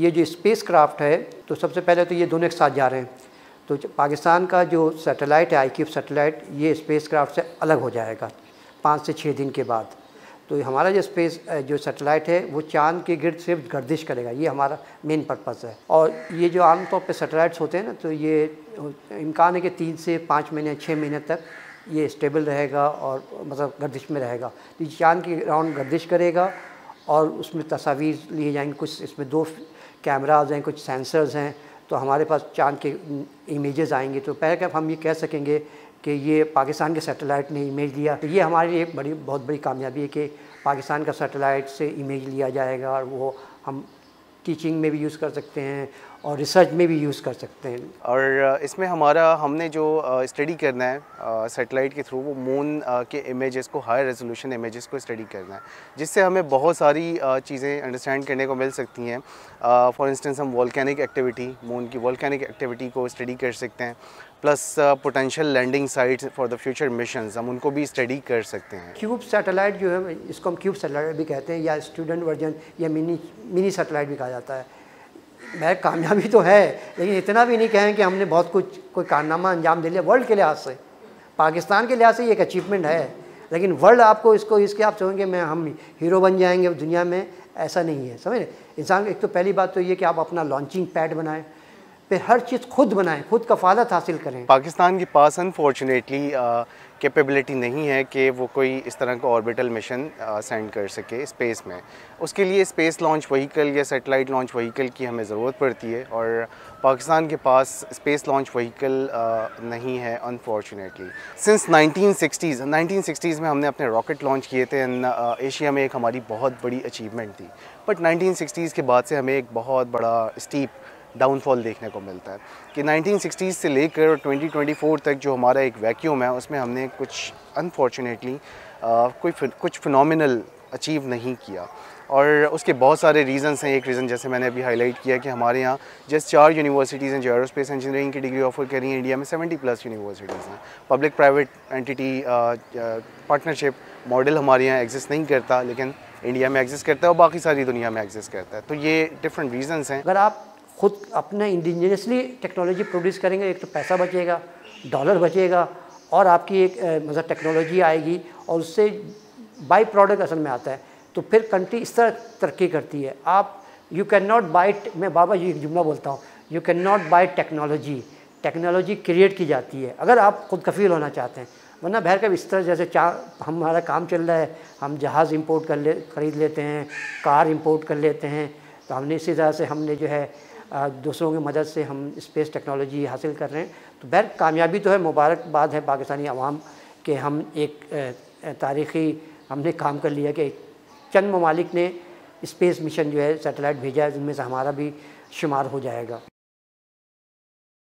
ये जो space craft है, तो सबसे पहले तो ये दोनों एक साथ जा रहे हैं। तो पाकिस्तान का जो सैटेलाइट है ICUBE सैटेलाइट, ये स्पेस क्राफ्ट से अलग हो जाएगा 5 से 6 दिन के बाद। तो हमारा जो सैटेलाइट है वो चाँद के गिर्द सिर्फ गर्दिश करेगा, ये हमारा मेन पर्पज़ है। और ये जो आमतौर पे सैटेलाइट्स होते हैं ना, तो ये इम्कान है कि 3 से 5 महीने 6 महीने तक ये स्टेबल रहेगा और मतलब गर्दिश में रहेगा। तो ये चाँद के राउंड गर्दिश करेगा और उसमें तस्वीर लिए जाएंगी। कुछ इसमें 2 कैमराज हैं, कुछ सेंसर्स हैं, तो हमारे पास चाँद के इमेजेस आएंगे। तो पहले क्या हम ये कह सकेंगे कि ये पाकिस्तान के सैटेलाइट ने इमेज लिया। तो ये हमारे लिए एक बहुत बड़ी कामयाबी है कि पाकिस्तान का सैटेलाइट से इमेज लिया जाएगा और वो हम टीचिंग में भी यूज़ कर सकते हैं और रिसर्च में भी यूज़ कर सकते हैं। और इसमें हमने जो स्टडी करना है सैटेलाइट के थ्रू, वो मून के इमेजेस को, हाई रेजोल्यूशन इमेजेस को स्टडी करना है, जिससे हमें बहुत सारी चीज़ें अंडरस्टैंड करने को मिल सकती हैं। फॉर इंस्टेंस हम वोल्केनिक एक्टिविटी, मून की वोल्केनिक एक्टिविटी को स्टडी कर सकते हैं, plus potential landing sites for the future missions, हम उनको भी स्टडी कर सकते हैं। क्यूब सैटेलाइट जो है, इसको हम क्यूब सैटेलाइट भी कहते हैं, या स्टूडेंट वर्जन या मिनी सैटेलाइट भी कहा जाता है। मैं कामयाबी तो है, लेकिन इतना भी नहीं कहें कि हमने बहुत कुछ कोई कारनामा अंजाम दे लिया। वर्ल्ड के लिहाज से, पाकिस्तान के लिहाज से ये एक अचीवमेंट है, लेकिन वर्ल्ड आपको इसके आप समझेंगे हम हीरो बन जाएंगे दुनिया में, ऐसा नहीं है। समझ इंसान, एक तो पहली बात तो ये कि आप अपना लॉन्चिंग पैड बनाएं, फिर हर चीज़ खुद बनाएं, खुद कफ़ालत हासिल करें। पाकिस्तान के पास अनफॉर्चुनेटली कैपेबिलिटी नहीं है कि वो कोई इस तरह का ऑर्बिटल मिशन सेंड कर सके स्पेस में। उसके लिए स्पेस लॉन्च व्हीकल या सैटेलाइट लॉन्च व्हीकल की हमें ज़रूरत पड़ती है, और पाकिस्तान के पास स्पेस लॉन्च व्हीकल नहीं है अनफॉर्चुनेटली। सिंस 1960s में हमने अपने रॉकेट लॉन्च किए थे। एशिया में एक हमारी बहुत बड़ी अचीवमेंट थी, बट 1960s के बाद से हमें एक बहुत बड़ा स्टीप डाउनफॉल देखने को मिलता है कि 1960s से लेकर 2024 तक जो हमारा एक वैक्यूम है, उसमें हमने कुछ अनफॉर्चुनेटली कुछ फिनोमिनल अचीव नहीं किया। और उसके बहुत सारे रीज़न्स हैं। एक रीज़न जैसे मैंने अभी हाईलाइट किया कि हमारे यहाँ जस्ट 4 यूनिवर्सिटीज़ हैं जो एरोस्पेस इंजीनियरिंग की डिग्री ऑफर कर रही हैं। इंडिया में 70+ यूनिवर्सिटीज़ हैं। Public private entity partnership model हमारे यहाँ एग्जिस्ट नहीं करता, लेकिन इंडिया में एग्जिस्ट करता है और बाकी सारी दुनिया में एग्जिस्ट करता है। तो ये डिफरेंट रीज़न्स हैं। अगर आप खुद अपने इंडिजिनियसली टेक्नोलॉजी प्रोड्यूस करेंगे, एक तो पैसा बचेगा, डॉलर बचेगा, और आपकी एक मतलब टेक्नोलॉजी आएगी, और उससे बाई प्रोडक्ट असल में आता है। तो फिर कंट्री इस तरह तरक्की करती है। आप यू कैन नॉट बाई, मैं बाबा जी एक जुमला बोलता हूँ, you can not by technology, technology create की जाती है अगर आप खुद कफ़ील होना चाहते हैं। वरना बहर का इस तरह जैसे हमारा काम चल रहा है, हम जहाज़ इंपोर्ट ख़रीद लेते हैं, कार इंपोर्ट कर लेते हैं। तो हमने इसी तरह से हमने जो है दूसरों की मदद से हम स्पेस टेक्नोलॉजी हासिल कर रहे हैं। तो बहर कामयाबी तो है, मुबारकबाद है पाकिस्तानी अवाम के। हम एक तारीख़ी हमने काम कर लिया कि चंद ममालिक ने स्पेस मिशन जो है सैटेलाइट भेजा है, जिनमें से हमारा भी शुमार हो जाएगा।